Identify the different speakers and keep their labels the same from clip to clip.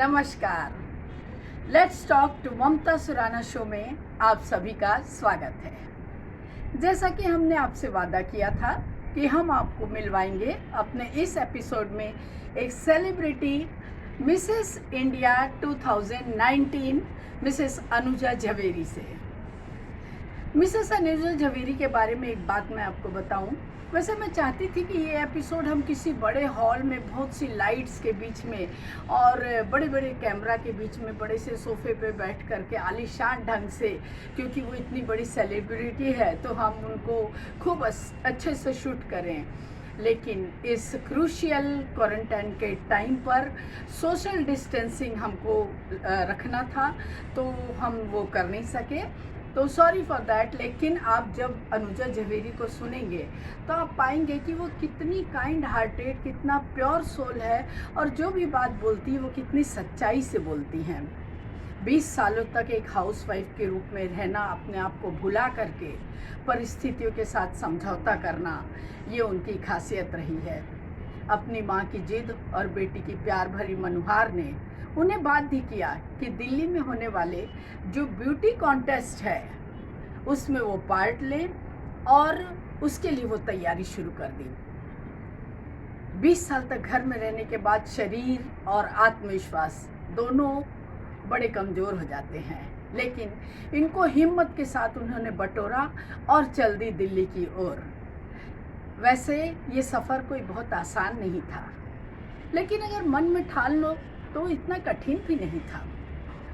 Speaker 1: नमस्कार। Let's talk to Mamta Surana show में आप सभी का स्वागत है। जैसा कि हमने आपसे वादा किया था कि हम आपको मिलवाएंगे अपने इस एपिसोड में एक celebrity Mrs India 2019 Mrs Anuja Jhaveri से। मिसेस अनुजा झवेरी के बारे में एक बात मैं आपको बताऊं। वैसे मैं चाहती थी कि ये एपिसोड हम किसी बड़े हॉल में बहुत सी लाइट्स के बीच में और बड़े बड़े कैमरा के बीच में बड़े से सोफे पे बैठ करके आलीशान ढंग से, क्योंकि वो इतनी बड़ी सेलिब्रिटी है तो हम उनको खूब अच्छे से शूट करें। लेकिन इस क्रूशियल क्वारंटाइन के टाइम पर सोशल डिस्टेंसिंग हमको रखना था तो हम वो कर नहीं सके, तो सॉरी फॉर दैट। लेकिन आप जब अनुजा झवेरी को सुनेंगे तो आप पाएंगे कि वो कितनी काइंड हार्टेड, कितना प्योर सोल है और जो भी बात बोलती है वो कितनी सच्चाई से बोलती हैं। 20 सालों तक एक हाउसवाइफ के रूप में रहना, अपने आप को भुला करके परिस्थितियों के साथ समझौता करना, ये उनकी खासियत रही है। अपनी माँ की जिद और बेटी की प्यार भरी मनुहार ने उन्हें बाध्य किया कि दिल्ली में होने वाले जो ब्यूटी कॉन्टेस्ट है उसमें वो पार्ट लें और उसके लिए वो तैयारी शुरू कर दी। 20 साल तक घर में रहने के बाद शरीर और आत्मविश्वास दोनों बड़े कमज़ोर हो जाते हैं, लेकिन इनको हिम्मत के साथ उन्होंने बटोरा और चल दी दिल्ली की ओर। वैसे ये सफ़र कोई बहुत आसान नहीं था, लेकिन अगर मन में ठान लो तो इतना कठिन भी नहीं था।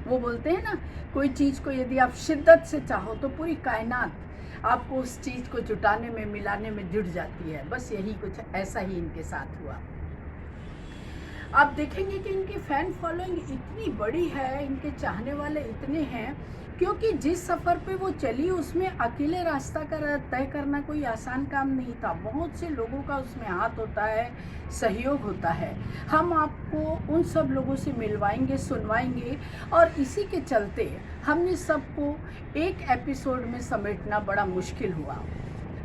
Speaker 1: वो बोलते हैं ना, कोई चीज़ को यदि आप शिद्दत से चाहो तो पूरी कायनात आपको उस चीज़ को जुटाने में, मिलाने में जुट जाती है। बस यही कुछ ऐसा ही इनके साथ हुआ। आप देखेंगे कि इनकी फ़ैन फॉलोइंग इतनी बड़ी है, इनके चाहने वाले इतने हैं, क्योंकि जिस सफ़र पे वो चली उसमें अकेले रास्ता तय करना कोई आसान काम नहीं था। बहुत से लोगों का उसमें हाथ होता है, सहयोग होता है। हम आपको उन सब लोगों से मिलवाएंगे, सुनवाएंगे, और इसी के चलते हमने सबको एक एपिसोड में समेटना बड़ा मुश्किल हुआ।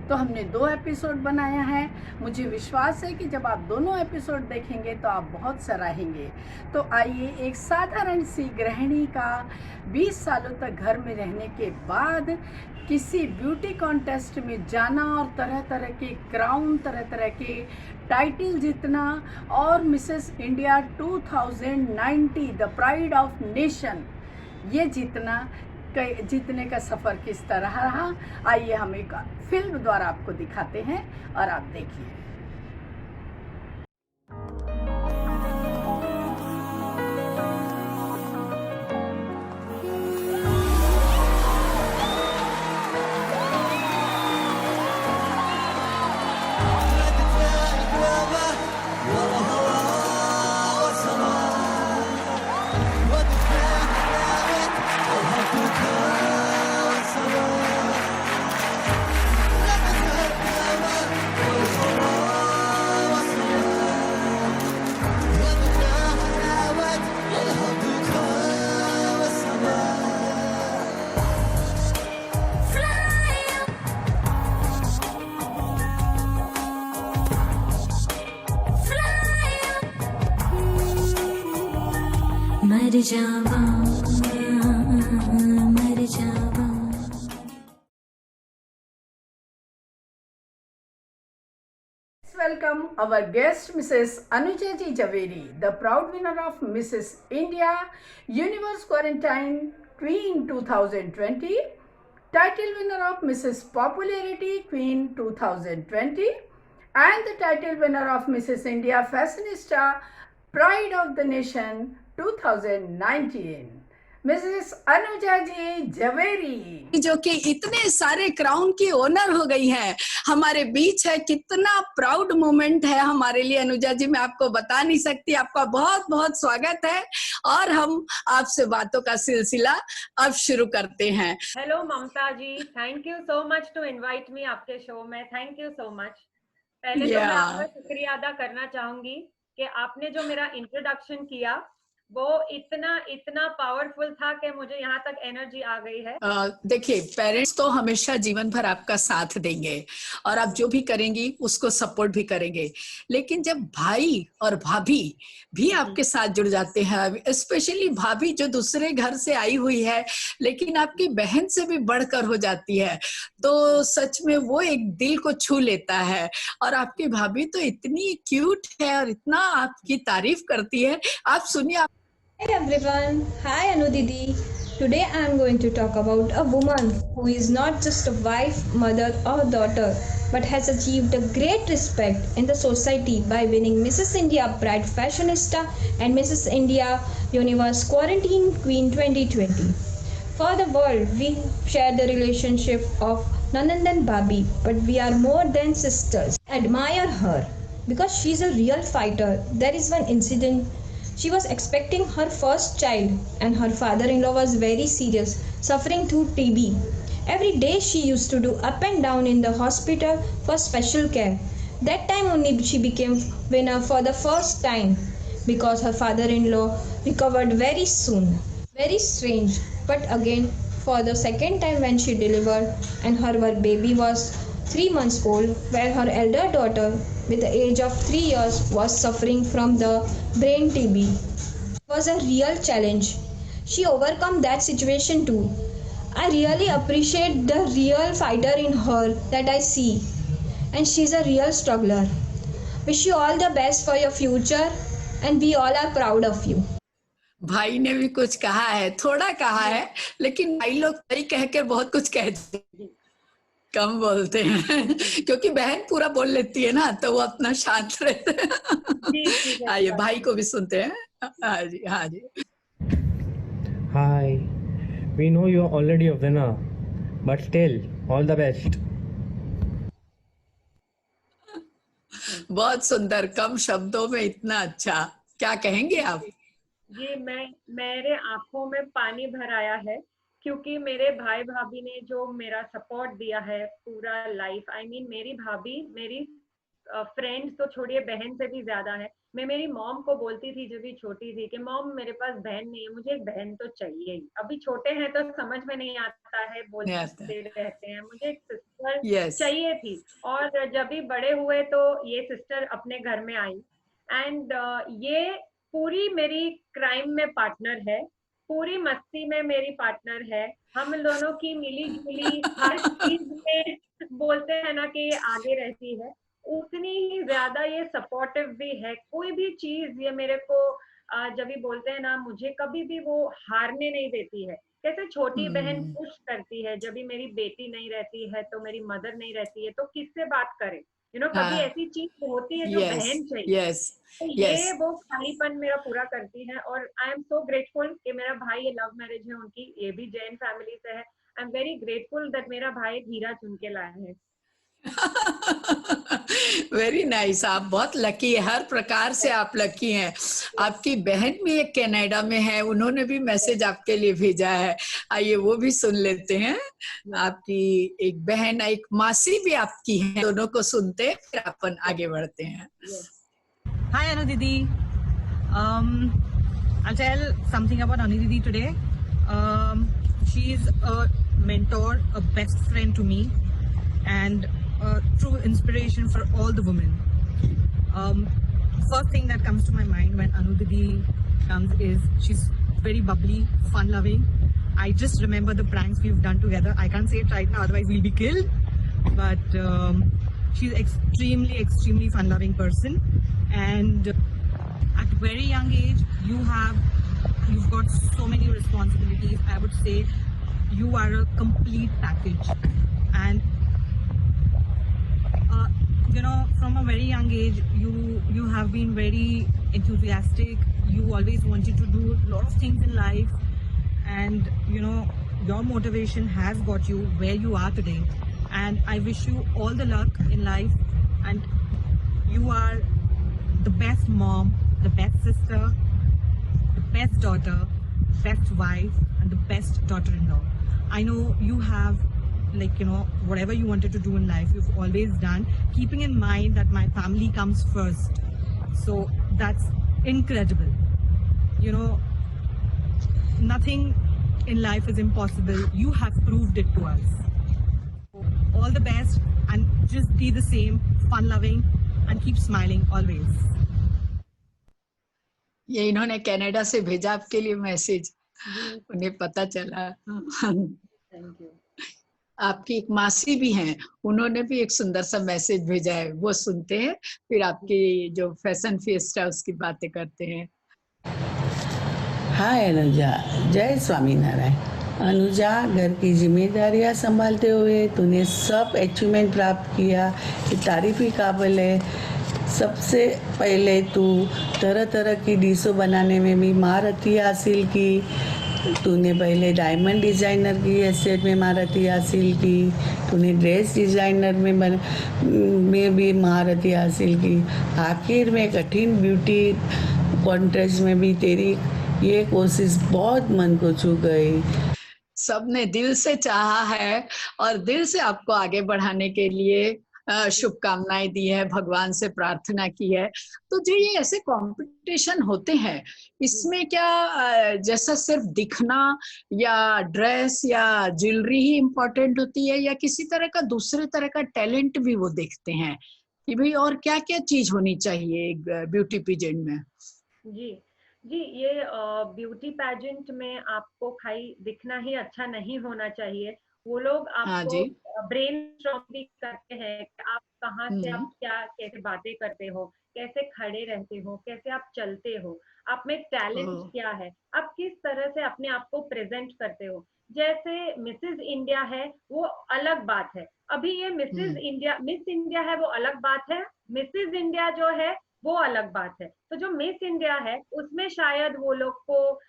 Speaker 1: तो हमने 2 एपिसोड बनाया है। मुझे विश्वास है कि जब आप दोनों एपिसोड देखेंगे तो आप बहुत सराहेंगे। तो आइए, एक साधारण सी गृहिणी का 20 सालों तक घर में रहने के बाद किसी ब्यूटी कॉन्टेस्ट में जाना और तरह तरह के क्राउन, तरह तरह के टाइटल जीतना और Mrs India 2090 the pride of nation ये जीतने का सफ़र किस तरह रहा, आइए हम एक फिल्म द्वारा आपको दिखाते हैं और आप देखिए।
Speaker 2: मर जावा, मर जावा।
Speaker 1: Welcome our guest Mrs. Anuja Ji Javeri, the proud winner of Mrs. India Universe Quarantine Queen 2020, title winner of Mrs. Popularity Queen 2020, and the title winner of Mrs. India Fashionista Pride of the Nation 2019, Mrs Anuja ji Jhaveri, जो कि इतने सारे crown की owner हो गई हैं, हमारे बीच है। कितना प्राउड मोमेंट है हमारे लिए अनुजा जी, मैं आपको बता नहीं सकती। आपका बहुत बहुत स्वागत है और हम आपसे बातों का सिलसिला अब शुरू करते हैं।
Speaker 3: Hello Mamta ji, thank you so much to invite me आपके शो में। Thank you so much. पहले तो मैं आपका शुक्रिया अदा करना चाहूंगी कि आपने जो मेरा इंट्रोडक्शन किया वो इतना इतना पावरफुल था कि मुझे यहाँ तक एनर्जी आ गई है।
Speaker 1: देखिए, पेरेंट्स तो हमेशा जीवन भर आपका साथ देंगे और आप जो भी करेंगी उसको सपोर्ट भी करेंगे, लेकिन जब भाई और भाभी भी आपके साथ जुड़ जाते हैं, स्पेशली भाभी जो दूसरे घर से आई हुई है लेकिन आपकी बहन से भी बढ़कर हो जाती है, तो सच में वो एक दिल को छू लेता है। और आपकी भाभी तो इतनी क्यूट है और इतना आपकी तारीफ करती है। आप सुनिए।
Speaker 4: Hi everyone, hi Anu Didi. Today I am going to talk about a woman who is not just a wife, mother or daughter but has achieved a great respect in the society by winning Mrs. India Pride Fashionista and Mrs. India Universe Quarantine Queen 2020. For the world, we share the relationship of Nanand and Babi, but we are more than sisters. Admire her because she's a real fighter. There is one incident. She was expecting her first child and her father-in-law was very serious, suffering through TB. Every day she used to do up and down in the hospital for special care. That time only she became winner for the first time because her father-in-law recovered very soon. Very strange, but again for the second time when she delivered and her baby was 3 months old, where her elder daughter with the age of 3 years was suffering from the brain TB. It was a real challenge. She overcome that situation too. I really appreciate the real fighter in her that I see, and she's a real struggler. Wish you all the best for your future and we all are proud of you.
Speaker 1: भाई ने भी कुछ कहा है, थोड़ा कहा है, लेकिन भाई लोग सही कह के बहुत कुछ कहते हैं, कम बोलते हैं क्योंकि बहन पूरा बोल लेती है ना, तो वो अपना शांत रहते हैं। आइए भाई को भी सुनते हैं। हाँ जी, हाँ जी।
Speaker 5: Hi, we know you are already a winner, but still, all the best.
Speaker 1: बहुत सुंदर, कम शब्दों में इतना अच्छा, क्या कहेंगे आप?
Speaker 3: ये मेरे आंखों में पानी भर आया है क्योंकि मेरे भाई भाभी ने जो मेरा सपोर्ट दिया है पूरा लाइफ। मेरी भाभी मेरी फ्रेंड्स तो छोड़िए, बहन से भी ज्यादा है। मैं मेरी मॉम को बोलती थी जब भी छोटी थी कि मॉम मेरे पास बहन नहीं है, मुझे एक बहन तो चाहिए ही। अभी छोटे हैं तो समझ में नहीं आता है, बोलते रहते हैं, मुझे एक सिस्टर चाहिए थी। और जब भी बड़े हुए तो ये सिस्टर अपने घर में आई एंड ये पूरी मेरी क्राइम में पार्टनर है, पूरी मस्ती में मेरी पार्टनर है। हम दोनों की मिली जुली हर चीज में बोलते हैं ना कि ये आगे रहती है, उतनी ही ज्यादा ये सपोर्टिव भी है। कोई भी चीज ये मेरे को जब भी बोलते हैं ना, मुझे कभी भी वो हारने नहीं देती है। कैसे छोटी बहन पुश करती है, जब भी मेरी बेटी नहीं रहती है तो मेरी मदर नहीं रहती है तो किससे बात करे, कभी ऐसी चीज होती है जो बहन चाहिए। तो ये वो खालीपन मेरा पूरा करती है। और आई एम सो ग्रेटफुल कि मेरा भाई, ये लव मैरिज है उनकी, ये भी जैन फैमिली से है। I am very grateful that मेरा भाई हीरा चुन के लाया है।
Speaker 1: वेरी नाइस, आप बहुत लकी है, हर प्रकार से आप लकी हैं। आपकी बहन भी एक कनाडा में है, उन्होंने भी मैसेज आपके लिए भेजा है, आइए वो भी सुन लेते हैं। आपकी एक बहन, एक मासी भी आपकी है, दोनों को सुनते फिर अपन आगे बढ़ते हैं।
Speaker 6: Hi Anu Didi. I'll tell something about Anu Didi today. She's a mentor, a best friend to me, and a true inspiration for all the women. First thing that comes to my mind when Anu Didi comes is she's very bubbly, fun-loving. I just remember the pranks we've done together. I can't say it right now, otherwise we'll be killed. But she's extremely fun-loving person. And at a very young age, you've got so many responsibilities. I would say you are a complete package. And from a very young age, you have been very enthusiastic. You always wanted to do a lot of things in life, and your motivation has got you where you are today. And I wish you all the luck in life. And you are the best mom, the best sister, the best daughter, best wife, and the best daughter-in-law. I know you have, whatever you wanted to do in life, you've always done, keeping in mind that my family comes first. So that's incredible. you know, nothing in life is impossible. You have proved it to us. All the best, and just be the same, fun loving, and keep smiling always.
Speaker 1: ये इन्होंने Canada से भेजा आपके लिए message, उन्हें पता चला।
Speaker 3: Thank you.
Speaker 1: आपकी एक मासी भी हैं, उन्होंने भी एक सुंदर सा मैसेज भेजा है, वो सुनते हैं, फिर आपकी जो फैशन फिएस्टा उसकी बातें करते हैं।
Speaker 7: हाय अनुजा, जय स्वामीनारायण। अनुजा, घर की जिम्मेदारियां संभालते हुए तूने सब अचीवमेंट प्राप्त किया, ये तारीफ ही काबिल है। सबसे पहले तू तरह तरह की डिशों बनाने में भी महारती हासिल की। तूने पहले डायमंड डिज़ाइनर की हैसियत में महारती हासिल की, तूने ड्रेस डिज़ाइनर में भी महारती हासिल की। आखिर में कठिन ब्यूटी कॉन्टेस्ट में भी तेरी ये कोशिश बहुत मन को छू गई।
Speaker 1: सबने दिल से चाहा है और दिल से आपको आगे बढ़ाने के लिए शुभकामनाएं दी है, भगवान से प्रार्थना की है। तो जो ये ऐसे कंपटीशन होते हैं, इसमें क्या जैसा सिर्फ दिखना या ड्रेस या ज्वेलरी ही इम्पोर्टेंट होती है, या किसी तरह का दूसरे तरह का टैलेंट भी वो देखते हैं कि भाई और क्या क्या चीज होनी चाहिए एक ब्यूटी पेजेंट में?
Speaker 3: जी, ये ब्यूटी पैजेंट में आपको खाली दिखना ही अच्छा नहीं होना चाहिए। वो लोग आपको ब्रेनस्टॉर्म भी करते हैं कि आप कहाँ से, आप क्या कैसे बातें करते हो, कैसे खड़े रहते हो, कैसे आप चलते हो, आप में टैलेंट क्या है, आप किस तरह से अपने आप को प्रेजेंट करते हो। जैसे मिसेस इंडिया है वो अलग बात है, अभी ये मिस इंडिया है वो अलग बात है, मिसेस इंडिया जो है वो अलग बात है। तो जो मिस इंडिया है उसमें शायद वो लोग को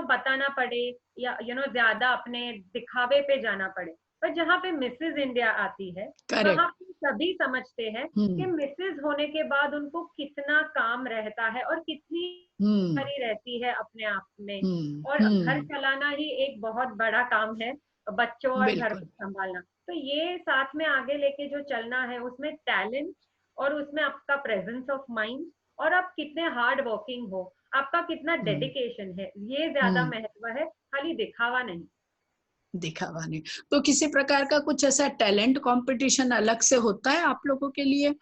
Speaker 3: बताना पड़े या ज्यादा अपने दिखावे पे जाना पड़े, पर जहाँ पे मिसेस इंडिया आती है वहाँ पे सभी समझते हैं कि मिसेस होने के बाद उनको कितना काम रहता है और कितनी भरी रहती है अपने आप में, और घर चलाना ही एक बहुत बड़ा काम है, बच्चों और घर को संभालना। तो ये साथ में आगे लेके जो चलना है उसमें टैलेंट और उसमें आपका प्रेजेंस ऑफ माइंड और आप कितने हार्ड वर्किंग हो, आपका कितना डेडिकेशन है, ये ज्यादा महत्व है, खाली दिखावा नहीं।
Speaker 1: दिखावा नहीं। तो किसी प्रकार का कुछ ऐसा टैलेंट कंपटीशन अलग से होता है आप लोगों के लिए?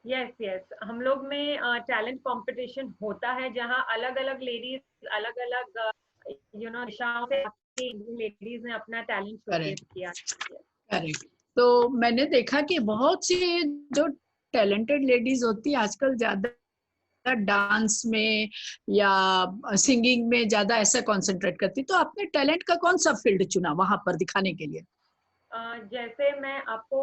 Speaker 3: यस, हम लोग में टैलेंट कंपटीशन होता है जहाँ अलग अलग लेडीज अलग अलग दिशाओं से लेडीज ने अपना टैलेंट शोकेस किया।
Speaker 1: करेक्ट। तो मैंने देखा कि बहुत सी जो टैलेंटेड लेडीज होती है आजकल ज्यादा डांस में या सिंगिंग में ज्यादा ऐसा कंसंट्रेट करती, तो आपने टैलेंट का कौन सा फील्ड चुना वहां पर दिखाने के लिए?
Speaker 3: जैसे मैं आपको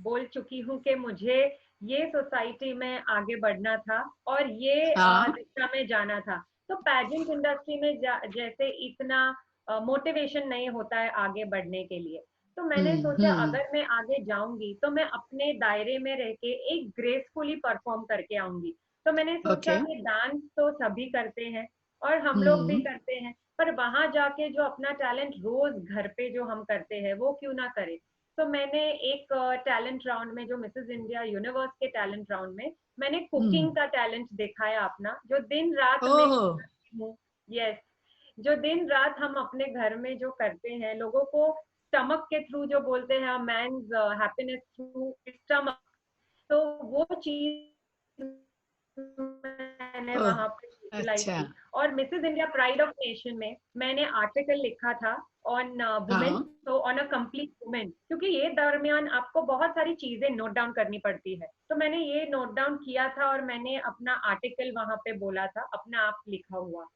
Speaker 3: बोल चुकी हूँ कि मुझे ये सोसाइटी में आगे बढ़ना था और ये दिशा में जाना था। तो पैजेंट इंडस्ट्री में जैसे इतना मोटिवेशन नहीं होता है आगे बढ़ने के लिए, तो मैंने सोचा अगर मैं आगे जाऊंगी तो मैं अपने दायरे में रह के एक ग्रेसफुली परफॉर्म करके आऊंगी। तो मैंने सोचा कि डांस तो सभी करते हैं और हम लोग भी करते हैं, पर वहां जाके जो अपना टैलेंट रोज घर पे जो हम करते हैं वो क्यों ना करें। तो मैंने एक टैलेंट राउंड में, जो मिसेस इंडिया यूनिवर्स के टैलेंट राउंड में, मैंने कुकिंग का टैलेंट दिखाया अपना, जो दिन रात में जो दिन रात हम अपने घर में जो करते हैं, लोगों को स्टमक के थ्रू जो बोलते हैं, मैन्स हैप्पीनेस थ्रू स्टमक, तो वो चीज मैंने वहां पे यूटिलाइज की। और Mrs India pride of nation में मैंने आर्टिकल लिखा था ऑन वुमेन, तो ऑन अ कंप्लीट वुमेन, क्योंकि ये दरमियान आपको बहुत सारी चीजें नोट डाउन करनी पड़ती है। तो मैंने ये नोट डाउन किया था और मैंने अपना आर्टिकल वहां पे बोला था, अपना आप लिखा हुआ।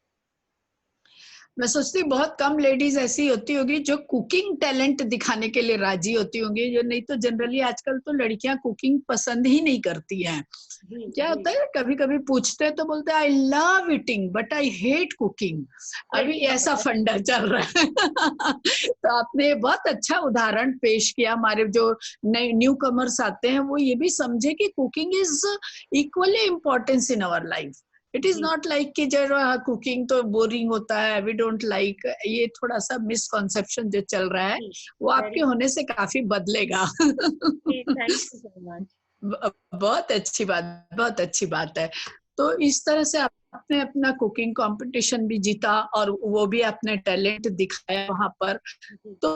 Speaker 1: मैं सोचती बहुत कम लेडीज ऐसी होती होगी जो कुकिंग टैलेंट दिखाने के लिए राजी होती होंगी, जो नहीं तो जनरली आजकल तो लड़कियां कुकिंग पसंद ही नहीं करती हैं। क्या होता है, कभी कभी पूछते हैं तो बोलते हैं I love eating but I hate cooking, अभी ऐसा फंडा चल रहा है। तो आपने बहुत अच्छा उदाहरण पेश किया, हमारे जो नए न्यू कमर्स आते हैं वो ये भी समझे कि cooking is equally importance in our life. It is not like कि जो कुकिंग तो बोरिंग होता है, वी डोंट लाइक, ये थोड़ा सा मिसकॉन्सेप्शन जो चल रहा है वो आपके होने से काफी बदलेगा। बहुत अच्छी बात है। तो इस तरह से आपने अपना कुकिंग कंपटीशन भी जीता और वो भी आपने टैलेंट दिखाया वहां पर। तो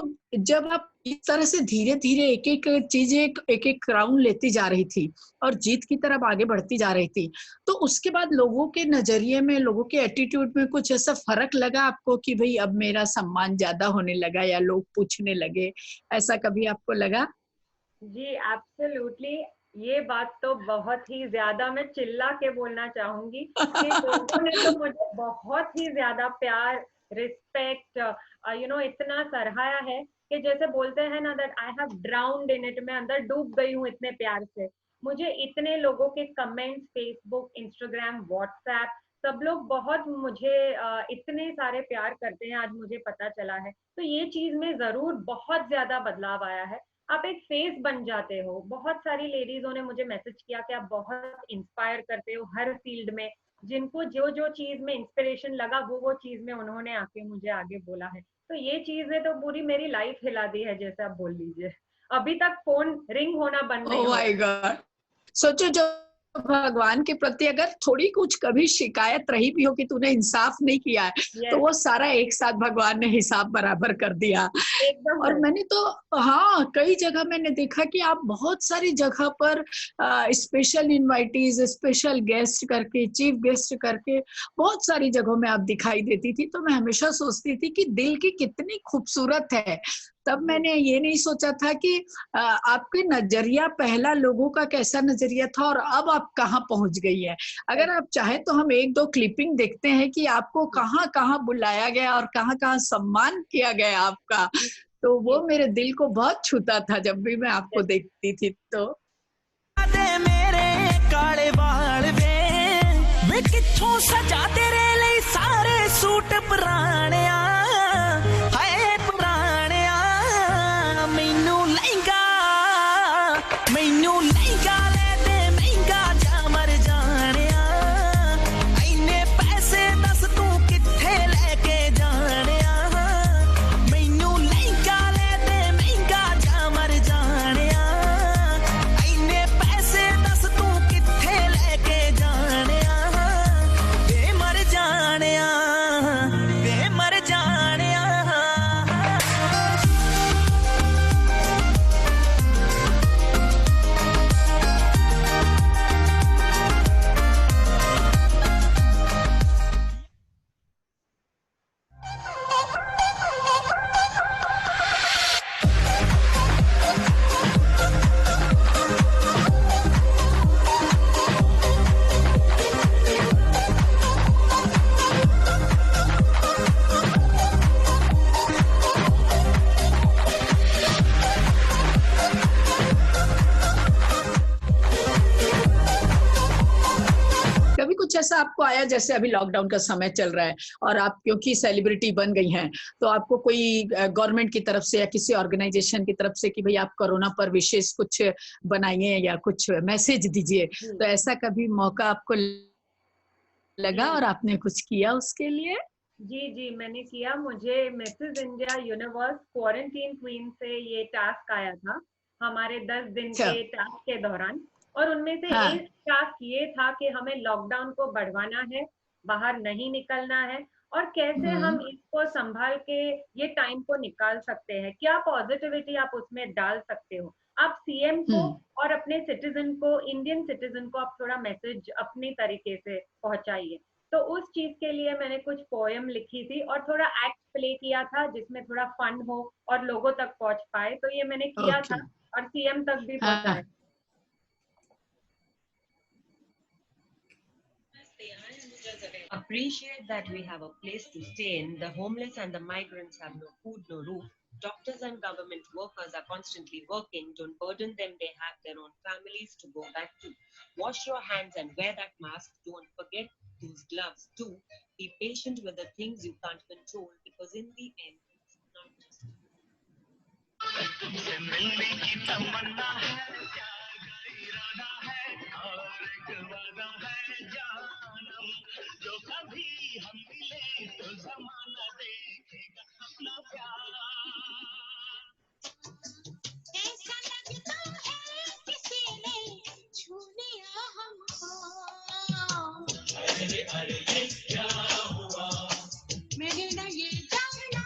Speaker 1: जब आप इस तरह से धीरे धीरे एक एक चीजें एक एक राउंड लेती जा रही थी और जीत की तरफ आगे बढ़ती जा रही थी, तो उसके बाद लोगों के नजरिए में, लोगों के एटीट्यूड में कुछ ऐसा फर्क लगा आपको कि भाई अब मेरा सम्मान ज्यादा होने लगा या लोग पूछने लगे, ऐसा कभी आपको लगा?
Speaker 3: जी एब्सोल्युटली, ये बात तो बहुत ही ज्यादा मैं चिल्ला के बोलना चाहूंगी कि लोगों ने तो मुझे बहुत ही ज्यादा प्यार, रिस्पेक्ट, इतना सराहाया है कि जैसे बोलते हैं ना that I have ड्राउन्ड in it, मैं अंदर डूब गई हूँ इतने प्यार से। मुझे इतने लोगों के कमेंट्स फेसबुक, इंस्टाग्राम, व्हाट्सएप, सब लोग बहुत मुझे इतने सारे प्यार करते हैं, आज मुझे पता चला है। तो ये चीज में जरूर बहुत ज्यादा बदलाव आया है। आप एक फेस बन जाते हो। बहुत सारी लेडीजों ने मुझे मैसेज किया कि आप बहुत इंस्पायर करते हो हर फील्ड में, जिनको जो जो चीज में इंस्पिरेशन लगा वो चीज में उन्होंने आके मुझे आगे बोला है। तो ये चीज ने तो पूरी मेरी लाइफ हिला दी है, जैसे आप बोल लीजिए। अभी तक फोन रिंग होना बंद नहीं
Speaker 1: ओह
Speaker 3: हुआ।
Speaker 1: My God! सोचो, जो भगवान के प्रति अगर थोड़ी कुछ कभी शिकायत रही भी हो कि तूने इंसाफ नहीं किया है, तो
Speaker 3: Yes,
Speaker 1: वो सारा एक साथ भगवान ने हिसाब बराबर कर दिया।
Speaker 3: एकदम
Speaker 1: और
Speaker 3: सही।
Speaker 1: मैंने तो, हाँ, कई जगह मैंने देखा कि आप बहुत सारी जगह पर स्पेशल इनवाइटीज, स्पेशल गेस्ट करके, चीफ गेस्ट करके बहुत सारी जगहों में आप दिखाई देती थी। तो मैं हमेशा सोचती थी कि दिल की कितनी खूबसूरत है। तब मैंने ये नहीं सोचा था कि आपके नजरिया पहला लोगों का कैसा नजरिया था और अब आप कहाँ पहुंच गई है। अगर आप चाहे तो हम एक दो क्लिपिंग देखते हैं कि आपको कहाँ कहाँ बुलाया गया और कहाँ कहाँ सम्मान किया गया आपका। तो वो मेरे दिल को बहुत छूता था जब भी मैं आपको देखती थी। तो
Speaker 8: मेरे काले बाल वे किथों सजा तेरे लिए सारे सूट पुराने हाय पुराने मैनू लहंगा ले दे महंगा जा मर जाने इन्ने पैसे दस तू किथे लेके जाने मैनू लहंगा ले दे महंगा जा मर जाने इन्ने पैसे दस तू किथे लेके जाने वे मर जाने वे मर जाने।
Speaker 1: कभी कुछ ऐसा आपको आया, जैसे अभी लॉकडाउन का समय चल रहा है और आप क्योंकि सेलिब्रिटी बन गई हैं, तो आपको कोई गवर्नमेंट की तरफ से या किसी ऑर्गेनाइजेशन की तरफ से कि भाई आप कोरोना पर विशेष कुछ बनाइए या कुछ मैसेज दीजिए, तो ऐसा कभी मौका आपको लगा और आपने कुछ किया उसके लिए?
Speaker 3: जी जी, मैंने किया। मुझे Mrs India universe quarantine queen से ये टास्क आया था हमारे 10 दिन
Speaker 1: अच्छा।
Speaker 3: के टास्क के दौरान। और उनमें से
Speaker 1: हाँ।
Speaker 3: एक टास्क ये था कि हमें लॉकडाउन को बढ़वाना है, बाहर नहीं निकलना है, और कैसे हम इसको संभाल के ये टाइम को निकाल सकते हैं, क्या पॉजिटिविटी आप उसमें डाल सकते हो। आप सीएम को और अपने सिटीजन को, इंडियन सिटीजन को आप थोड़ा मैसेज अपने तरीके से पहुंचाइए। तो उस चीज के लिए मैंने कुछ पोएम लिखी थी और थोड़ा एक्ट प्ले किया था जिसमें थोड़ा फन हो और लोगों तक पहुंच पाए। तो ये मैंने किया था और सीएम तक भी पहुंचाया।
Speaker 9: Appreciate that we have a place to stay in. The homeless and the migrants have no food, no roof. Doctors and government workers are constantly working. Don't burden them. They have their own families to go back to. Wash your hands and wear that mask. Don't forget those gloves too. Be patient with the things you can't control, because in the end, it's not just
Speaker 2: ऐसा लगता है किसी ने छू लिया हमको। मैंने ना ये जाना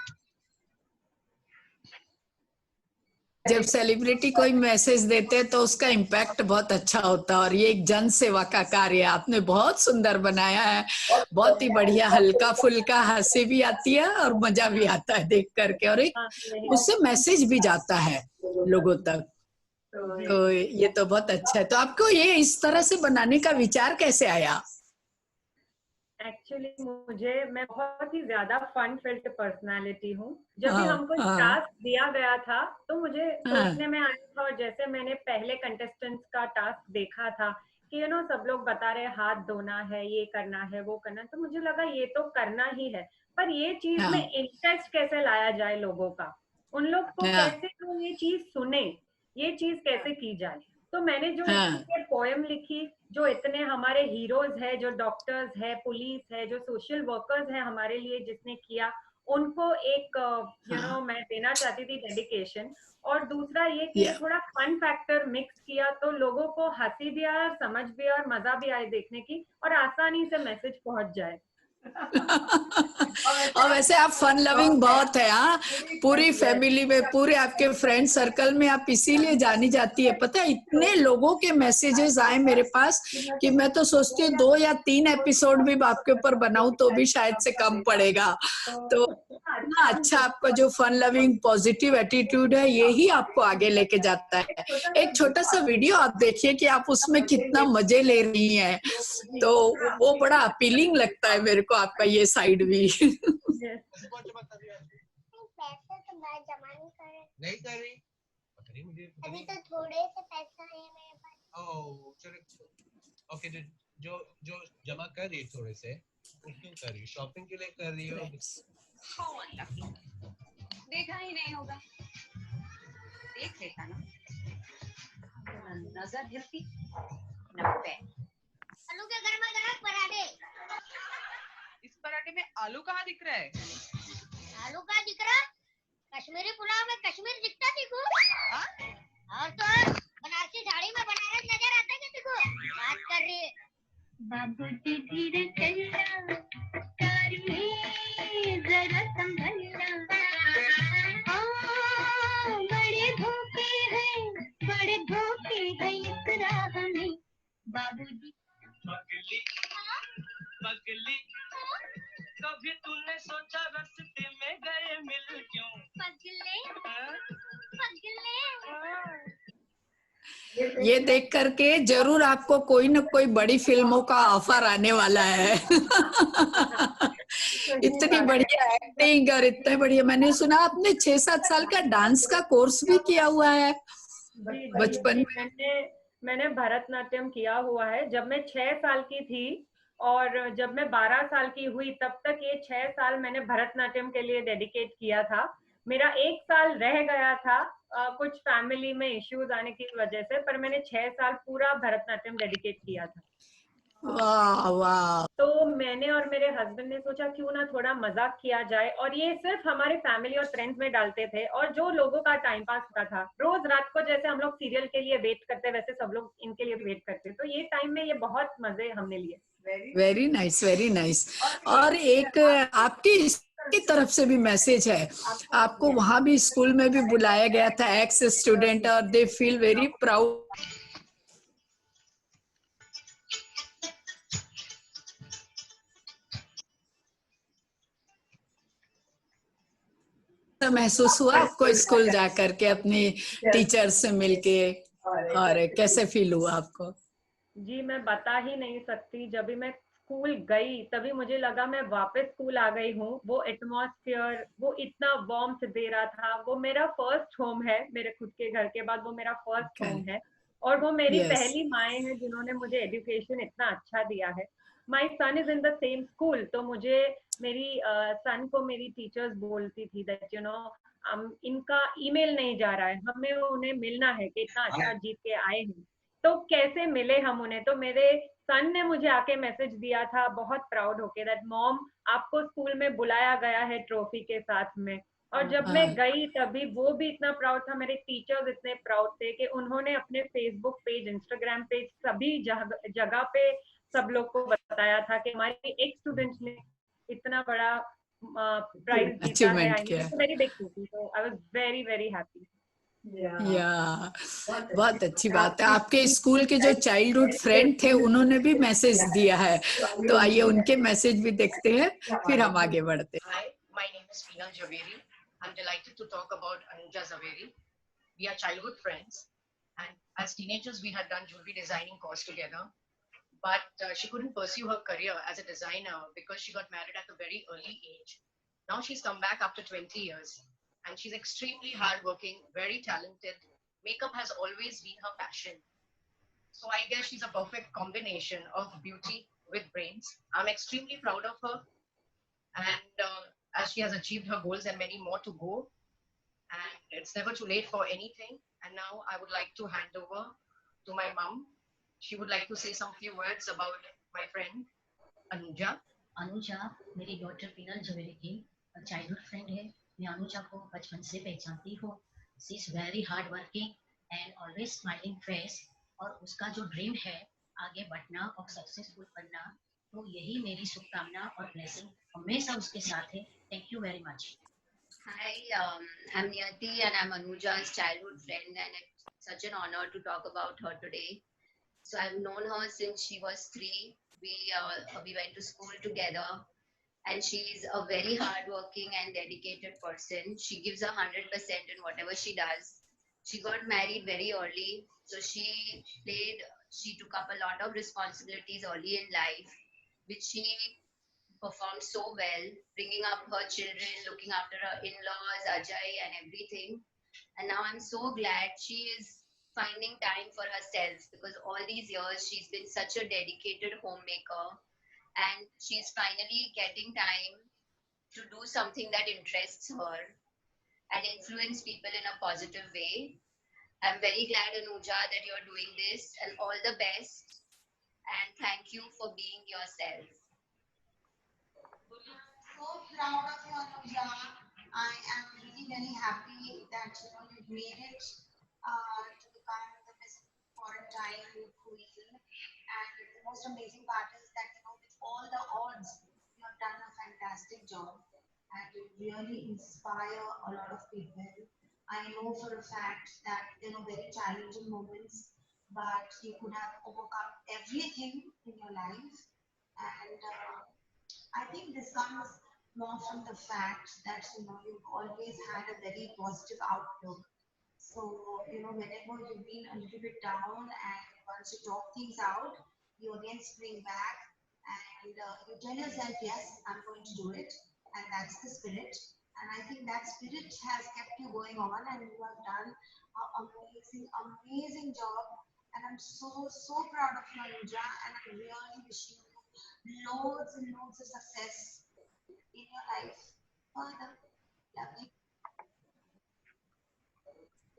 Speaker 1: जब सेलिब्रिटी कोई मैसेज देते हैं तो उसका इम्पैक्ट बहुत अच्छा होता है, और ये एक जन सेवा का कार्य है। आपने बहुत सुंदर बनाया है, बहुत ही बढ़िया, हल्का फुल्का, हंसी भी आती है और मजा भी आता है देख करके, और एक
Speaker 3: हाँ, यही
Speaker 1: उससे मैसेज भी जाता है लोगों तक। तो ये तो बहुत अच्छा है। तो आपको ये इस तरह से बनाने का विचार कैसे आया?
Speaker 3: एक्चुअली मैं बहुत ही ज्यादा फन फिल्ड पर्सनालिटी हूँ। जब भी
Speaker 1: हाँ,
Speaker 3: हमको
Speaker 1: हाँ,
Speaker 3: टास्क दिया गया था तो मुझे
Speaker 1: हाँ,
Speaker 3: सोचने में आया था, और जैसे मैंने पहले कंटेस्टेंट्स का टास्क देखा था कि सब लोग बता रहे हाथ धोना है, ये करना है, वो करना है, तो मुझे लगा ये तो करना ही है, पर ये चीज में
Speaker 1: हाँ,
Speaker 3: इंटरेस्ट कैसे लाया जाए लोगों का, उन लोग को
Speaker 1: हाँ,
Speaker 3: कैसे वो ये चीज सुने, ये चीज कैसे की जाए। तो मैंने जो
Speaker 1: हाँ,
Speaker 3: इसके लिए पोएम लिखी, जो इतने हमारे हीरोज है, जो डॉक्टर्स है, पुलिस है, जो सोशल वर्कर्स है हमारे लिए जिसने किया, उनको एक
Speaker 1: हाँ,
Speaker 3: मैं देना चाहती थी डेडिकेशन। और दूसरा ये कि
Speaker 1: या
Speaker 3: थोड़ा फन फैक्टर मिक्स किया तो लोगों को हंसी भी आए, समझ भी आए और मजा भी आए देखने की, और आसानी से मैसेज पहुंच जाए।
Speaker 1: और वैसे आप फन लविंग बहुत है, हाँ, पूरी फैमिली में, पूरे आपके फ्रेंड सर्कल में आप इसीलिए जानी जाती है। पता है, इतने लोगों के मैसेजेस आए मेरे पास कि मैं तो सोचती हूँ 2 या 3 एपिसोड भी आपके ऊपर बनाऊं तो भी शायद से कम पड़ेगा। तो इतना अच्छा आपका जो फन लविंग पॉजिटिव एटीट्यूड है, यही आपको आगे लेके जाता है। एक छोटा सा वीडियो आप देखिए कि आप उसमें कितना मजे ले रही हैं, तो वो बड़ा अपीलिंग लगता है मेरे को, आपका ये साइड भी।
Speaker 3: Yes.
Speaker 2: पैसे तो मैं जमा नहीं कर रही।
Speaker 10: पता नहीं मुझे
Speaker 2: अभी तो थोड़े से पैसा है मेरे पास।
Speaker 10: ओह चलो ओके, जो जो जमा कर रही है थोड़े से, वो क्यों कर रही है? शॉपिंग के लिए कर रही हो?
Speaker 11: देखा ही नहीं होगा, देख लेता ना, नजर हिलती न पैर।
Speaker 2: आलू के गरमा गरम पराठे।
Speaker 11: इस पराठे में आलू कहाँ दिख रहा है?
Speaker 2: आलू का दिख रहा? कश्मीरी पुलाव में कश्मीर दिखता देखो। और तो बनारसी साड़ी में बनारस नजर आता है देखो। बात कर रही है। बाबूजी धीरे चलना, कार में जरा संभलना। बड़े धोखे हैं इस राह में। बाबूजी
Speaker 8: पगली कभी तूने सोचा रास्ते में गए मिल क्यों?
Speaker 1: ये देख करके जरूर आपको कोई न कोई बड़ी फिल्मों का ऑफर आने वाला है। इतनी बढ़िया एक्टिंग और इतने बढ़िया, मैंने सुना आपने 6-7 साल का डांस का कोर्स भी किया हुआ है बचपन में।
Speaker 3: मैंने भरतनाट्यम किया हुआ है जब मैं 6 साल की थी, और जब मैं 12 साल की हुई तब तक ये 6 साल मैंने भरतनाट्यम के लिए डेडिकेट किया था। मेरा 1 साल रह गया था कुछ फैमिली में इश्यूज आने की वजह से, पर मैंने 6 साल पूरा भरतनाट्यम डेडिकेट किया था।
Speaker 1: वाह वाह।
Speaker 3: तो मैंने और मेरे हस्बैंड ने सोचा क्यों ना थोड़ा मजाक किया जाए, और ये सिर्फ हमारे फैमिली और फ्रेंड्स में डालते थे, और जो लोगों का टाइम पास होता था, रोज रात को जैसे हम लोग सीरियल के लिए वेट करते वैसे सब लोग इनके लिए वेट करते, तो ये टाइम में ये बहुत मजे हमने लिए।
Speaker 1: Very nice, very nice. और एक आपकी की तरफ से भी मैसेज है, आपको वहां भी स्कूल में भी बुलाया गया था एक्स स्टूडेंट, और दे फील वेरी प्राउड। महसूस हुआ आपको स्कूल जा करके अपनी टीचर से मिलके, और कैसे फील हुआ आपको?
Speaker 3: जी मैं बता ही नहीं सकती। जब भी मैं स्कूल गई तभी मुझे लगा मैं वापस स्कूल आ गई हूँ। वो एटमॉस्फेयर, वो इतना वार्मथ दे रहा था। वो मेरा फर्स्ट होम है, मेरे खुद के घर के बाद वो मेरा फर्स्ट होम है, और वो मेरी
Speaker 1: Yes.
Speaker 3: पहली माएँ हैं जिन्होंने मुझे एजुकेशन इतना अच्छा दिया है। My son is in the same school, तो मुझे मेरी सन को मेरी टीचर्स बोलती थी दैट इनका ईमेल नहीं जा रहा है, हमें उन्हें मिलना है कि इतना अच्छा जीत के आए हैं। तो कैसे मिले हम उन्हें? तो मेरे सन ने मुझे आके मैसेज दिया था बहुत प्राउड होके दैट मॉम आपको स्कूल में बुलाया गया है ट्रॉफी के साथ में। और जब मैं गई तभी वो भी इतना प्राउड था, मेरे टीचर्स इतने प्राउड थे कि उन्होंने अपने फेसबुक पेज, इंस्टाग्राम पेज, सभी जगह पे सब लोग को बताया था कि हमारी एक स्टूडेंट ने इतना बड़ा प्राइज जीता है।
Speaker 1: Achievement
Speaker 3: आई
Speaker 1: किया है।
Speaker 3: Mean very big thing, so I was very very happy.
Speaker 1: या बहुत अच्छी बात है। आपके स्कूल के जो चाइल्डहुड फ्रेंड थे उन्होंने भी मैसेज दिया है, तो आइए उनके मैसेज भी देखते हैं, फिर हम आगे बढ़ते हैं।
Speaker 12: Hi, my name is Peenal Javeri. I'm delighted to talk about Anuja Zaveri. We are childhood friends, and as teenagers, we had done jewelry designing course together. But she couldn't pursue her career as a designer because she got married at a very early age. Now she's come back after 20 years, and she's extremely hardworking, very talented. Makeup has always been her passion. So I guess she's a perfect combination of beauty with brains. I'm extremely proud of her, and as she has achieved her goals and many more to go, and it's never too late for anything. And now I would like to hand over to my mom. She would like to say some few words about my friend Anuja.
Speaker 13: Anuja मेरी daughter penal Javeri की childhood friend है। मैं अनुजा को बचपन से पहचानती हूँ। She is very hard working and always smiling face, और उसका जो ड्रीम है आगे बढ़ना और सक्सेसफुल बनना, तो यही मेरी शुभकामना और ब्लेसिंग हमेशा उसके साथ है। Thank you very much.
Speaker 14: Hi, I'm Niyati and I'm Anuja's childhood friend, and it's such an honor to talk about her today. So I've known her since she was 3. We went to school together, and she's a very hardworking and dedicated person. She gives 100% in whatever she does. She got married very early, so she took up a lot of responsibilities early in life, which she performed so well, bringing up her children, looking after her in-laws, Ajay and everything. And now I'm so glad she is finding time for herself, because all these years she's been such a dedicated homemaker, and she's finally getting time to do something that interests her and influence people in a positive way. I'm very glad, Anuja, that you're doing this, and all the best, and thank you for being yourself.
Speaker 15: So proud of you, Anuja. I am really very happy that you've made it to become the Miss Quarantine Queen. And the most amazing part is that with all the odds, you have done a fantastic job, and you really inspire a lot of people. I know for a fact that very challenging moments, but you could have overcome everything in your life, and I think this comes more from the fact that you've always had a very positive outlook. So whenever you've been a little bit down, and once you talk things out, you again spring back, and you tell yourself, yes, I'm going to do it, and that's the spirit. And I think that spirit has kept you going on, and you have done an amazing job. And I'm so proud of you, Anuja, and I'm really wishing you loads and loads of success in your life further. Love you.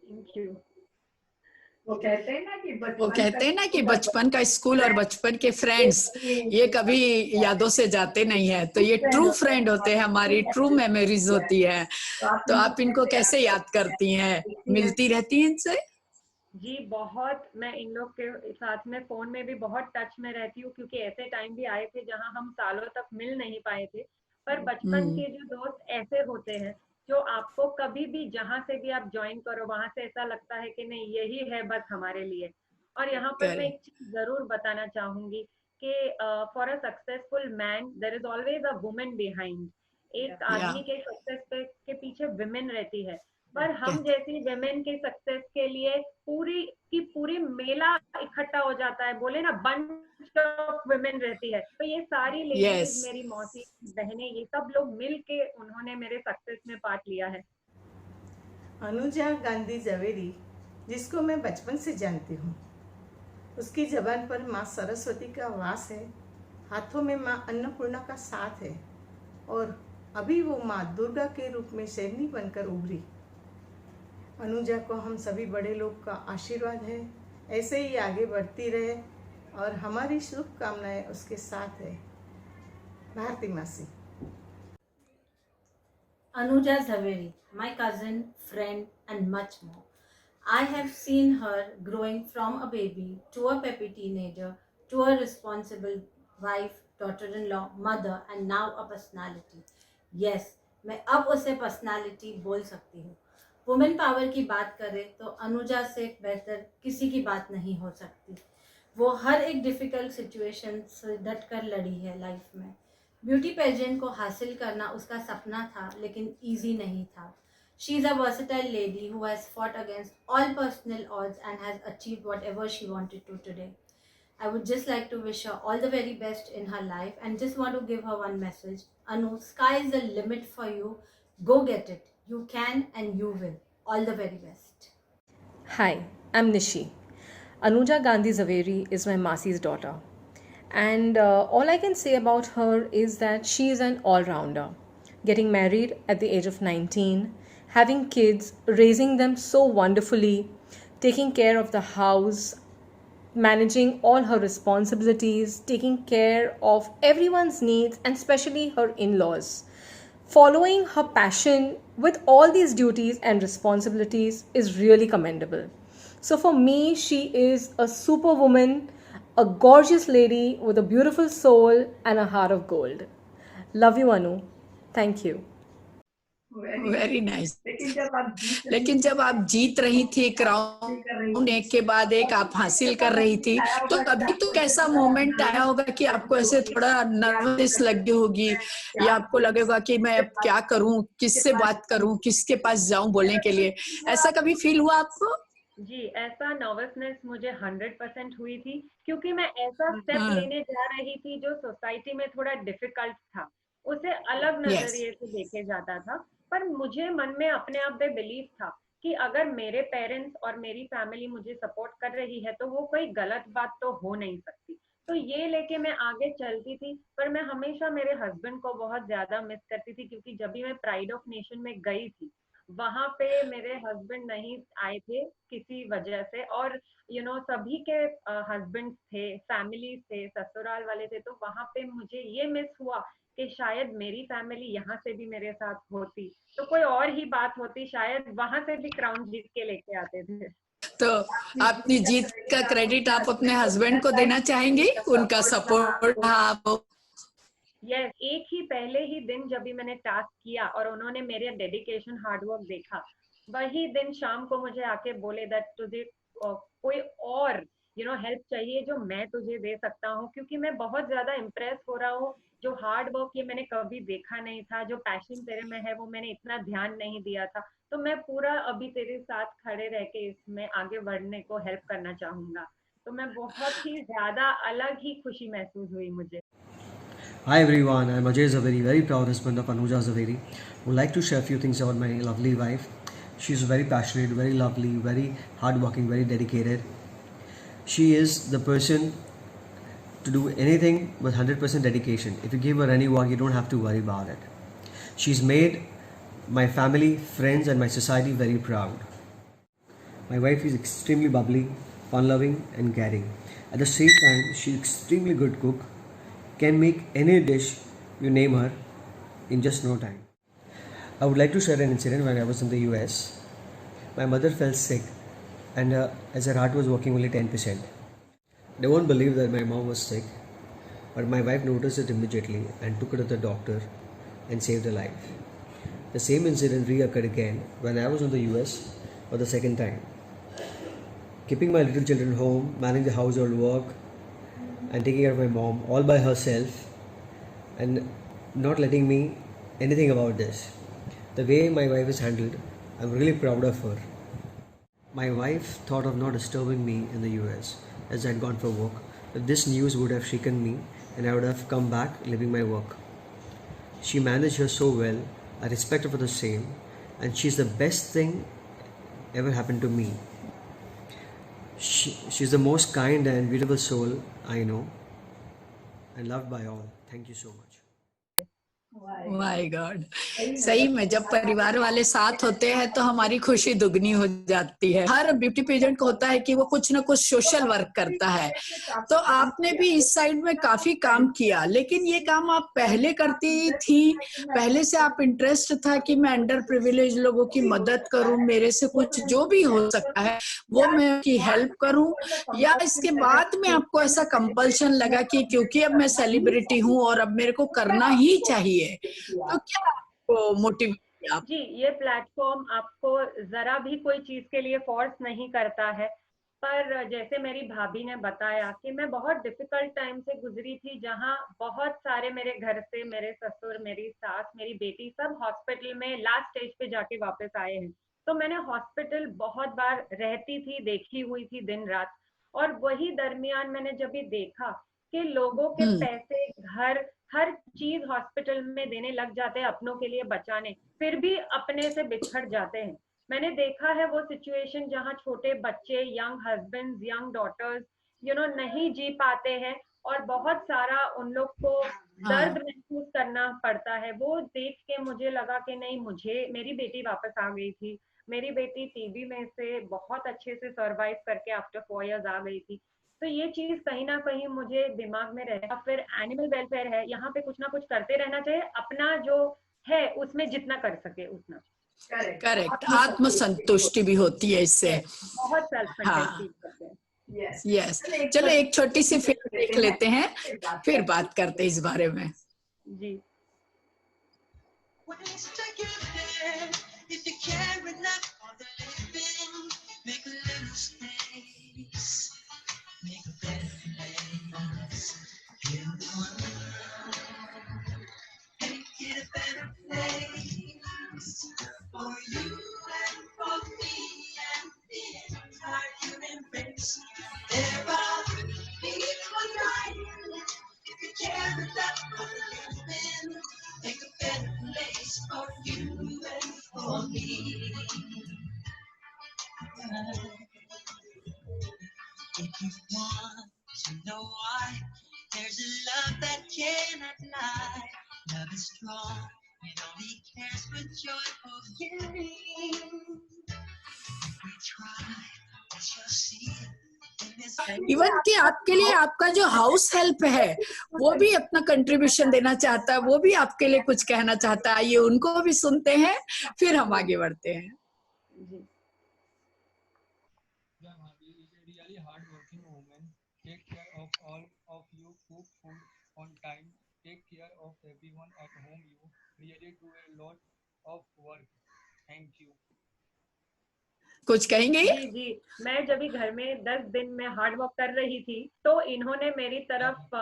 Speaker 3: Thank you.
Speaker 1: वो कहते हैं ना कि बचपन का school और बचपन के फ्रेंड्स ये कभी यादों से जाते नहीं है, तो ये ट्रू फ्रेंड होते हैं, हमारी ट्रू मेमोरीज होती है। तो आप इनको कैसे याद करती हैं? मिलती रहती हैं इनसे?
Speaker 3: जी बहुत, मैं इन लोग के साथ में फोन में भी बहुत टच में रहती हूँ, क्योंकि ऐसे टाइम भी आए थे जहाँ हम सालों तक मिल नहीं पाए थे। पर बचपन के जो दोस्त ऐसे होते हैं जो आपको कभी भी जहाँ से भी आप ज्वाइन करो वहां से ऐसा लगता है कि नहीं यही है बस हमारे लिए। और यहाँ पर मैं एक चीज जरूर बताना चाहूंगी कि for a successful man there is always a woman behind. एक आदमी के सक्सेस के पीछे विमेन रहती है, पर हम जैसी विमेन के सक्सेस के लिए पूरी की पूरी मेला इकट्ठा हो जाता है, बोले ना बंच ऑफ विमेन रहती है। तो ये सारी लेडीज, मेरी मौसी बहनें, ये सब लोग मिल के उन्होंने मेरे सक्सेस में पार्ट लिया है।
Speaker 16: अनुजा गांधी जवेरी, जिसको मैं बचपन से जानती हूँ, उसकी जबान पर माँ सरस्वती का वास है, हाथों में माँ अन्नपूर्णा का साथ है, और अभी वो माँ दुर्गा के रूप में शेरनी बनकर उभरी। अनुजा को हम सभी बड़े लोग का आशीर्वाद है, ऐसे ही आगे बढ़ती रहे, और हमारी शुभकामनाएं उसके साथ है। भारती मासी।
Speaker 17: Anuja Zaveri, my cousin, friend, and much more. I have seen her growing from a baby to a peppy teenager to a responsible wife, daughter-in-law, mother, and now a personality. Yes, मैं अब उसे personality बोल सकती हूँ. Women power की बात करें तो अनुजा से बेहतर किसी की बात नहीं हो सकती. वो हर एक डिफ़िकल्ट सिचुएशन से डट कर लड़ी है लाइफ में. ब्यूटी पेजेंट को हासिल करना उसका सपना था, लेकिन ईजी नहीं था. She is a versatile lady who has fought against all personal odds and has achieved whatever she wanted to today. I would just like to wish her all the very best in her life and just want to give her one message. Anu, sky is the limit for you. Go get it. You can and you will. All the very best.
Speaker 18: Hi, I'm Nishi. Anuja Gandhi Zaveri is my Masi's daughter. And all I can say about her is that she is an all-rounder. Getting married at the age of 19, having kids, raising them so wonderfully, taking care of the house, managing all her responsibilities, taking care of everyone's needs and especially her in-laws. Following her passion with all these duties and responsibilities is really commendable. So for me, she is a superwoman, a gorgeous lady with a beautiful soul and a heart of gold. Love you, Anu. Thank you.
Speaker 1: Very nice. लेकिन जब आप जीत रही थी crown, एक के बाद एक आप हासिल कर रही थी, तो अभी तो कैसा मोमेंट आया होगा कि आपको ऐसे थोड़ा नर्वस लगी होगी, या आपको लगेगा कि मैं अब क्या करूं, किससे बात करूं, किसके पास जाऊं बोलने के लिए, ऐसा कभी फील हुआ आपको?
Speaker 3: जी, ऐसा नर्वसनेस मुझे 100% हुई थी, क्योंकि मैं ऐसा स्टेप लेने जा रही थी जो सोसाइटी में थोड़ा डिफिकल्ट था, उसे अलग नजरिए से देखे जाता था. पर मुझे मन में अपने आप पे बिलीव था कि अगर मेरे पेरेंट्स और मेरी फैमिली मुझे सपोर्ट कर रही है तो वो कोई गलत बात तो हो नहीं सकती. तो ये लेके मैं आगे चलती थी. पर मैं हमेशा मेरे हस्बैंड को बहुत ज्यादा मिस करती थी, क्योंकि जब भी मैं प्राइड ऑफ नेशन में गई थी वहां पे मेरे हस्बैंड नहीं आए थे किसी वजह से, और सभी के हस्बैंड थे, फैमिली थे, ससुराल वाले थे. तो वहां पे मुझे ये मिस हुआ कि शायद मेरी फैमिली यहाँ से भी मेरे साथ होती तो कोई और ही बात होती, शायद वहां से भी क्राउन जीत के लेके आते थे.
Speaker 1: तो अपनी जीत का क्रेडिट आप अपने हस्बैंड को देना चाहेंगी, उनका सपोर्ट आप?
Speaker 3: यस, एक ही पहले ही दिन जब भी मैंने टास्क किया और उन्होंने मेरे डेडिकेशन हार्डवर्क देखा, वही दिन शाम को मुझे आके बोले दैट तुझे कोई और हेल्प चाहिए जो मैं तुझे दे सकता हूँ, क्योंकि मैं बहुत ज्यादा इम्प्रेस हो रहा हूँ. जो हार्ड वर्क ये मैंने कभी देखा नहीं था, जो पैशन तेरे में है वो मैंने इतना ध्यान नहीं दिया था. तो मैं पूरा अभी तेरे साथ खड़े रह के इसमें आगे बढ़ने को हेल्प करना चाहूंगा. तो मैं बहुत ही ज्यादा अलग ही खुशी महसूस हुई मुझे.
Speaker 19: Hi everyone, I'm Ajay Zaveri, very proud husband of Anuja Zaveri. Would like to share a few things about my lovely wife. She's very passionate, very lovely, very hardworking, very dedicated. She is the person to do anything with 100% dedication. If you give her any work, you don't have to worry about it. She's made my family, friends and my society very proud. My wife is extremely bubbly, fun-loving and caring. At the same time, she's extremely good cook, can make any dish you name her in just no time. I would like to share an incident when I was in the US. My mother fell sick and as her heart was working only 10%. They won't believe that my mom was sick, but my wife noticed it immediately and took her to the doctor and saved her life. The same incident reoccurred again when I was in the US for the second time. Keeping my little children home, managing the household work, and taking care of my mom all by herself and not letting me anything about this. The way my wife is handled, I'm really proud of her. My wife thought of not disturbing me in the US as I had gone for work, but this news would have shaken me and I would have come back leaving my work. She managed her so well, I respect her for the same, and she's the best thing ever happened to me. She's the most kind and beautiful soul I know and loved by all. Thank you so much.
Speaker 1: My God, सही में जब परिवार वाले साथ होते हैं तो हमारी खुशी दुगनी हो जाती है। हर ब्यूटी पेजेंट को होता है कि वो कुछ ना कुछ सोशल वर्क करता है, तो आपने भी इस साइड में काफी काम किया, लेकिन ये काम आप पहले करती थी, पहले से आप इंटरेस्ट था कि मैं अंडर प्रिविलेज लोगों की मदद करूं, मेरे से कुछ जो भी हो सकता है वो मैं उनकी हेल्प करूं, या इसके बाद में आपको ऐसा कंपल्शन लगा कि क्योंकि अब मैं सेलिब्रिटी हूं और अब मेरे को करना ही चाहिए, तो क्या आपको मोटिवेट किया?
Speaker 3: जी, ये प्लेटफॉर्म आपको जरा भी कोई चीज के लिए फोर्स नहीं करता है, पर जैसे मेरी भाभी ने बताया कि मैं बहुत डिफिकल्ट टाइम से गुजरी थी, जहां बहुत सारे मेरे घर से मेरे ससुर, मेरी सास, मेरी बेटी सब हॉस्पिटल में लास्ट स्टेज पे जाके वापस आए हैं। तो मैंने हॉस्पिटल बहुत बार रहती थी, देखी हुई थी दिन रात, और वही दरमियान मैंने जब भी देखा कि लोगों के पैसे, घर, हर चीज हॉस्पिटल में देने लग जाते हैं अपनों के लिए बचाने, फिर भी अपने से बिछड़ जाते हैं। मैंने देखा है वो सिचुएशन जहाँ छोटे बच्चे, यंग हस्बैंड्स, यंग डॉटर्स नहीं जी पाते हैं, और बहुत सारा उन लोग को दर्द महसूस करना पड़ता है। वो देख के मुझे लगा कि नहीं, मुझे, मेरी बेटी वापस आ गई थी, मेरी बेटी टीबी में से बहुत अच्छे से सर्वाइव करके आफ्टर 4 years आ गई थी। तो ये चीज कहीं ना कहीं मुझे दिमाग में रहेगा। फिर एनिमल वेलफेयर है, यहाँ पे कुछ ना कुछ करते रहना चाहिए, अपना जो है उसमें जितना कर सके उतना।
Speaker 1: करेक्ट, आत्मसंतुष्टि भी होती है इससे।
Speaker 3: बहुत सेल्फ कंटेंट फील करते हैं।
Speaker 1: यस, चलो एक छोटी सी फिल्म देख लेते हैं, फिर बात करते हैं इस बारे में।
Speaker 3: जी।
Speaker 8: If you care enough for the living, make a little space, make a better place. In the world, make it a better place for you and for me and the entire human race. There are people dying. If you care enough for the living, make a better place for you and for me. If you want to know why, there's a love that cannot lie. Love is strong, it only cares for joyful giving. If we try, we shall see.
Speaker 1: Even कि आपके लिए आपका जो house help है वो भी अपना contribution देना चाहता है, वो भी आपके लिए कुछ कहना चाहता है। आइए उनको भी सुनते हैं, फिर हम आगे बढ़ते हैं।
Speaker 20: Really hard-working woman. Take care of all of you. Cook food on time. Take care of everyone at home. You really do a lot of work. Thank you.
Speaker 1: कुछ कहेंगे?
Speaker 3: जी जी, मैं जब भी घर में 10 दिन में हार्ड वर्क कर रही थी तो इन्होंने मेरी तरफ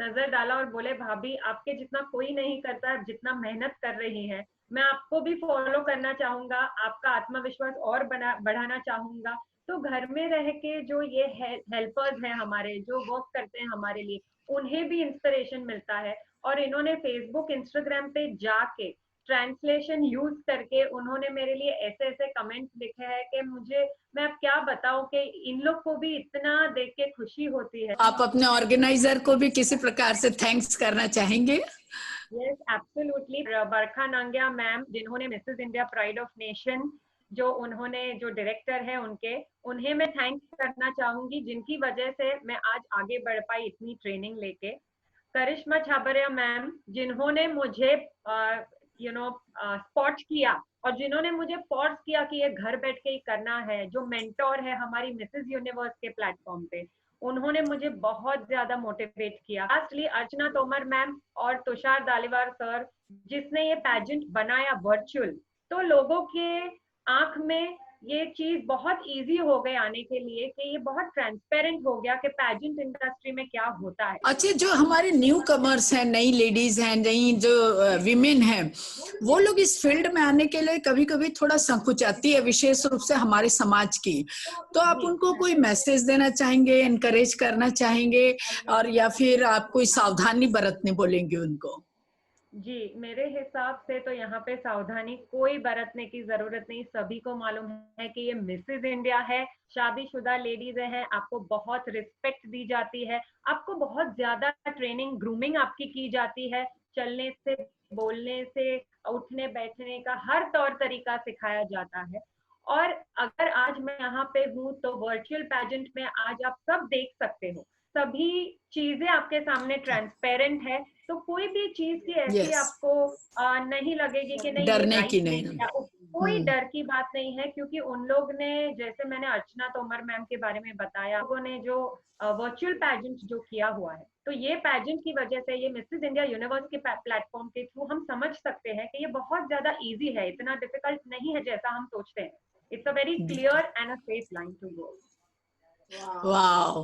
Speaker 3: नजर डाला और बोले, भाभी आपके जितना कोई नहीं करता, आप जितना मेहनत कर रही हैं, मैं आपको भी फॉलो करना चाहूंगा, आपका आत्मविश्वास और बढ़ाना चाहूंगा। तो घर में रह के जो ये हेल्पर्स हैं हमारे, जो वर्क करते हैं हमारे लिए, उन्हें भी इंस्पिरेशन मिलता है। और इन्होंने फेसबुक, इंस्टाग्राम पे जाके ट्रांसलेशन यूज करके उन्होंने मेरे लिए ऐसे ऐसे कमेंट्स लिखे हैं कि मैं अब क्या बताऊं कि इन लोग को भी इतना देख के खुशी होती है।
Speaker 1: आप अपने ऑर्गेनाइजर को भी किसी प्रकार से थैंक्स करना चाहेंगे?
Speaker 3: Yes, absolutely. Barkha Nangia ma'am, जिन्होंने Mrs India pride of nation, जो डायरेक्टर है उन्हें मैं थैंक्स करना चाहूंगी, जिनकी वजह से मैं आज आगे बढ़ पाई इतनी ट्रेनिंग लेके। करिश्मा छाबरिया मैम, जिन्होंने मुझे स्पॉट किया और जिन्होंने मुझे फोर्स किया कि ये घर बैठ के ही करना है, जो मेंटोर है हमारी मिसेस यूनिवर्स के प्लेटफॉर्म पे, उन्होंने मुझे बहुत ज्यादा मोटिवेट किया। लास्टली अर्चना तोमर मैम और तुषार दालीवार सर, जिसने ये पैजेंट बनाया वर्चुअल, तो लोगों के आंख में ये चीज बहुत इजी हो गई आने के लिए कि ये बहुत ट्रांसपेरेंट हो गया कि पैजेंट इंडस्ट्री में क्या होता है।
Speaker 1: अच्छा, जो हमारे न्यू कमर्स हैं, नई लेडीज हैं, नई जो विमेन हैं, वो लोग इस फील्ड में आने के लिए कभी कभी थोड़ा संकुचाती है, विशेष रूप से हमारे समाज की, तो आप उनको कोई मैसेज देना चाहेंगे, इनकरेज करना चाहेंगे, और या फिर आप कोई सावधानी बरतने बोलेंगे उनको?
Speaker 3: जी, मेरे हिसाब से तो यहाँ पे सावधानी कोई बरतने की जरूरत नहीं। सभी को मालूम है कि ये मिसेस इंडिया है, शादीशुदा लेडीज हैं, आपको बहुत रिस्पेक्ट दी जाती है, आपको बहुत ज्यादा ट्रेनिंग, ग्रूमिंग आपकी की जाती है, चलने से, बोलने से, उठने बैठने का हर तौर तरीका सिखाया जाता है। और अगर आज मैं यहाँ पे हूँ तो वर्चुअल पैजेंट में आज आप सब देख सकते हो, सभी चीजें आपके सामने ट्रांसपेरेंट है, तो कोई भी चीज की ऐसी
Speaker 1: Yes.
Speaker 3: आपको नहीं लगेगी कि नहीं ये
Speaker 1: डरने
Speaker 3: राइट
Speaker 1: की
Speaker 3: नहीं
Speaker 1: नहीं।
Speaker 3: है। कोई डर की बात नहीं है, क्योंकि उन लोग ने, जैसे मैंने अर्चना तोमर मैम के बारे में बताया, लोगों ने जो वर्चुअल पैजेंट जो किया हुआ है, तो ये पैजेंट की वजह से, ये मिसेस इंडिया यूनिवर्स के प्लेटफॉर्म के थ्रू हम समझ सकते हैं कि ये बहुत ज्यादा इजी है, इतना डिफिकल्ट नहीं है जैसा हम सोचते हैं। It's a very clear and a safe line to go.
Speaker 1: वाह,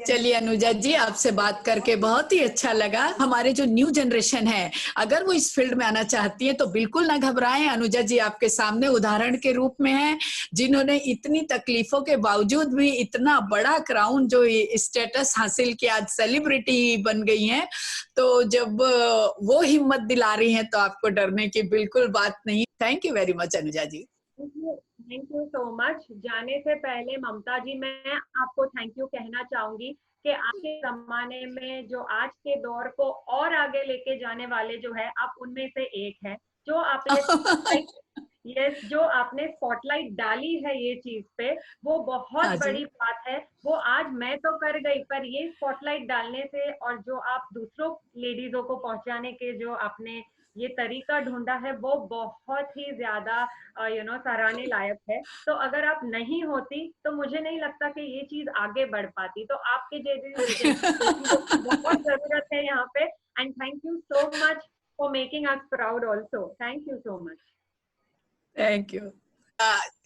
Speaker 1: चलिए अनुजा जी, आपसे बात करके बहुत ही अच्छा लगा। हमारे जो न्यू जनरेशन है, अगर वो इस फील्ड में आना चाहती है तो बिल्कुल ना घबराएं। अनुजा जी आपके सामने उदाहरण के रूप में हैं, जिन्होंने इतनी तकलीफों के बावजूद भी इतना बड़ा क्राउन जो स्टेटस हासिल किया, आज सेलिब्रिटी बन गई हैं। तो जब वो हिम्मत दिला रही हैं तो आपको डरने की बिल्कुल बात नहीं। Thank you very much Anuja ji.
Speaker 3: Thank you so much. जाने से पहले ममता जी, मैं आपको थैंक यू कहना चाहूंगी कि आज के जमाने में जो आज के दौर को और आगे लेके जाने वाले जो है, आप उनमें से एक हैं। जो आपने यस, जो आपने स्पॉटलाइट डाली है ये चीज पे, वो बहुत
Speaker 1: हाँ जी।
Speaker 3: बड़ी बात है। वो आज मैं तो कर गई, पर ये स्पॉटलाइट डालने से और जो आप दूसरों लेडीजों को पहुंचाने के जो आपने ये तरीका ढूंढा है, वो बहुत ही ज्यादा सराहने लायक है। तो अगर आप नहीं होती तो मुझे नहीं लगता कि ये चीज आगे बढ़ पाती। तो आपके जैसी बहुत जरूरत है यहाँ पे। And thank you so much for making us proud also. Thank you so much.
Speaker 1: Thank you.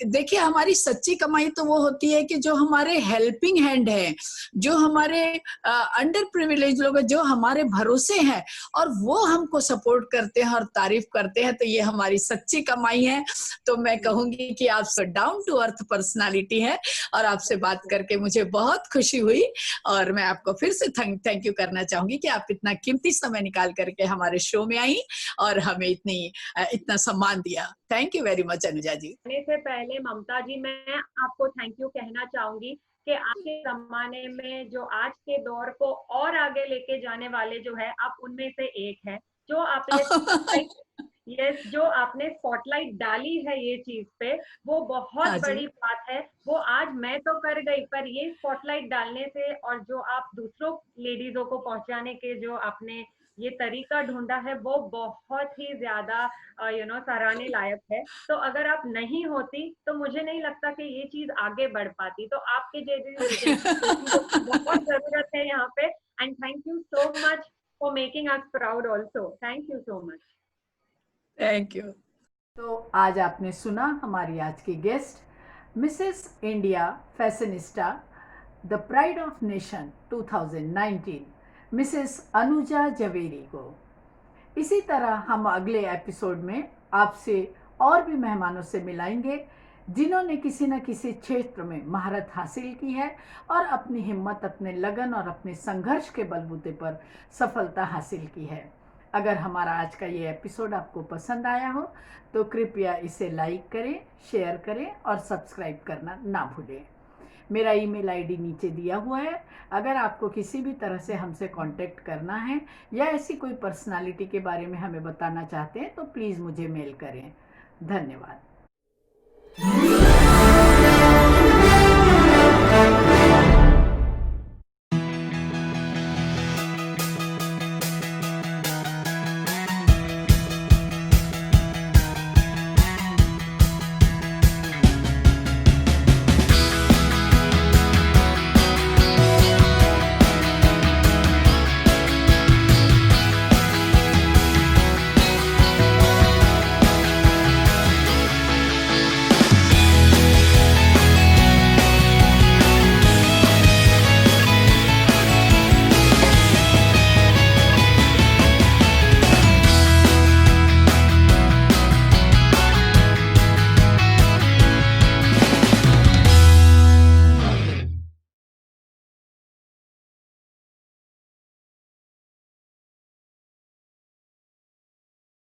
Speaker 1: देखिए, हमारी सच्ची कमाई तो वो होती है कि जो हमारे हेल्पिंग हैंड है, जो हमारे अंडर प्रिविलेज लोग हैं, जो हमारे भरोसे हैं और वो हमको सपोर्ट करते हैं और तारीफ करते हैं, तो ये हमारी सच्ची कमाई है। तो मैं कहूंगी कि आप डाउन टू अर्थ पर्सनालिटी है और आपसे बात करके मुझे बहुत खुशी हुई। और मैं आपको फिर से थैंक यू करना चाहूंगी कि आप इतना कीमती समय निकाल करके हमारे शो में आई और हमें इतना सम्मान दिया। Thank you very much Anuja ji.
Speaker 3: से पहले ममता जी, मैं आपको थैंक यू कहना चाहूंगी कि आज के जमाने में जो आज के दौर को और आगे लेके जाने वाले जो है, आप उनमें से एक हैं। जो आपने यस, जो आपने स्पॉटलाइट डाली है ये चीज पे, वो बहुत
Speaker 1: हाँ जी।
Speaker 3: बड़ी बात है। वो आज मैं तो कर गई, पर ये स्पॉटलाइट डालने से और जो आप दूसरों लेडीजों को पहुंचाने के जो आपने ये तरीका ढूंढा है, वो बहुत ही ज्यादा सराहने लायक है। तो अगर आप नहीं होती तो मुझे नहीं लगता कि ये चीज आगे बढ़ पाती। तो आपके जैसी बहुत जरूरत है यहाँ पे। And thank you so much for making us proud also. Thank you so much.
Speaker 1: Thank you. तो आज आपने सुना हमारी आज की guest Mrs India fashionista, the pride of nation 2019, Mrs Anuja Jhaveri को। इसी तरह हम अगले एपिसोड में आपसे और भी मेहमानों से मिलाएंगे जिन्होंने किसी न किसी क्षेत्र में महारत हासिल की है और अपनी हिम्मत, अपने लगन और अपने संघर्ष के बलबूते पर सफलता हासिल की है। अगर हमारा आज का ये एपिसोड आपको पसंद आया हो तो कृपया इसे लाइक करें, शेयर करें और सब्सक्राइब करना ना भूलें। मेरा ईमेल आईडी नीचे दिया हुआ है। अगर आपको किसी भी तरह से हमसे कांटेक्ट करना है या ऐसी कोई पर्सनालिटी के बारे में हमें बताना चाहते हैं तो प्लीज़ मुझे मेल करें। धन्यवाद।